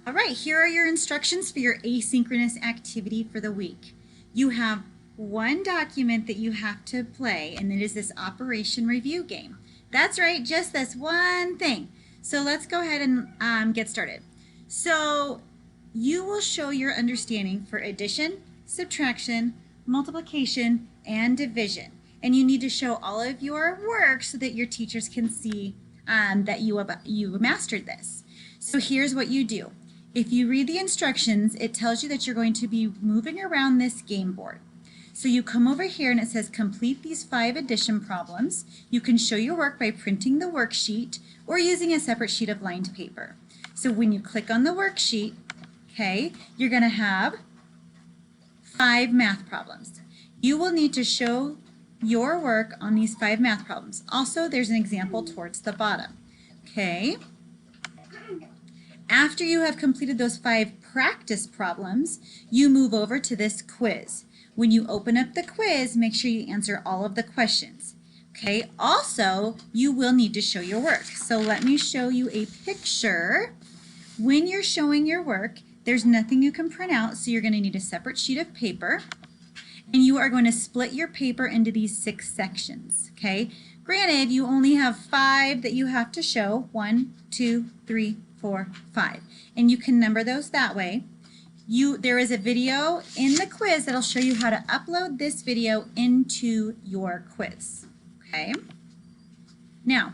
All right, here are your instructions for your asynchronous activity for the week. You have one document that you have to play, and it is this Operation Review game. That's right, just this one thing. So let's go ahead and get started. So you will show your understanding for addition, subtraction, multiplication, and division. And you need to show all of your work so that your teachers can see that you've mastered this. So here's what you do. If you read the instructions, it tells you that you're going to be moving around this game board. So you come over here and it says complete these 5 addition problems. You can show your work by printing the worksheet or using a separate sheet of lined paper. So when you click on the worksheet, okay, you're going to have 5 math problems. You will need to show your work on these 5 math problems. Also, there's an example towards the bottom. Okay. After you have completed those 5 practice problems, you move over to this quiz. When you open up the quiz, make sure you answer all of the questions. Okay, also, you will need to show your work. So let me show you a picture. When you're showing your work, there's nothing you can print out, so you're going to need a separate sheet of paper. And you are going to split your paper into these 6 sections. Okay, granted, you only have 5 that you have to show. 1, 2, 3, 4, 5. And you can number those that way. There is a video in the quiz that'll show you how to upload this video into your quiz. Okay? Now,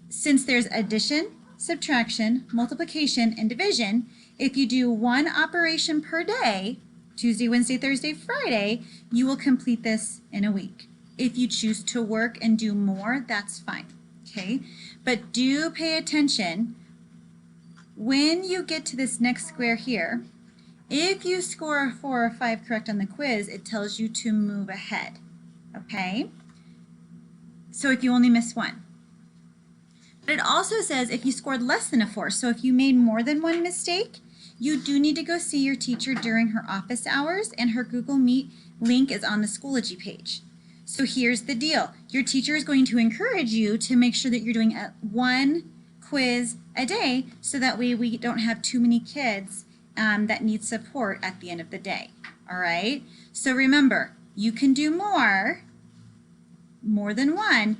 since there's addition, subtraction, multiplication, and division, if you do 1 operation per day, Tuesday, Wednesday, Thursday, Friday, you will complete this in a week. If you choose to work and do more, that's fine. Okay? But do pay attention. When you get to this next square here, if you score 4 or 5 correct on the quiz, it tells you to move ahead. Okay? So if you only miss 1. But it also says if you scored less than a 4, so if you made more than 1 mistake, you do need to go see your teacher during her office hours, and her Google Meet link is on the Schoology page. So here's the deal. Your teacher is going to encourage you to make sure that you're doing 1 quiz a day, so that way we don't have too many kids that need support at the end of the day. All right? So remember, you can do more than 1,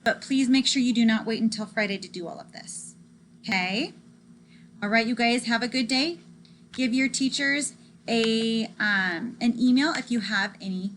but please make sure you do not wait until Friday to do all of this. Okay? All right, you guys, have a good day. Give your teachers an email if you have any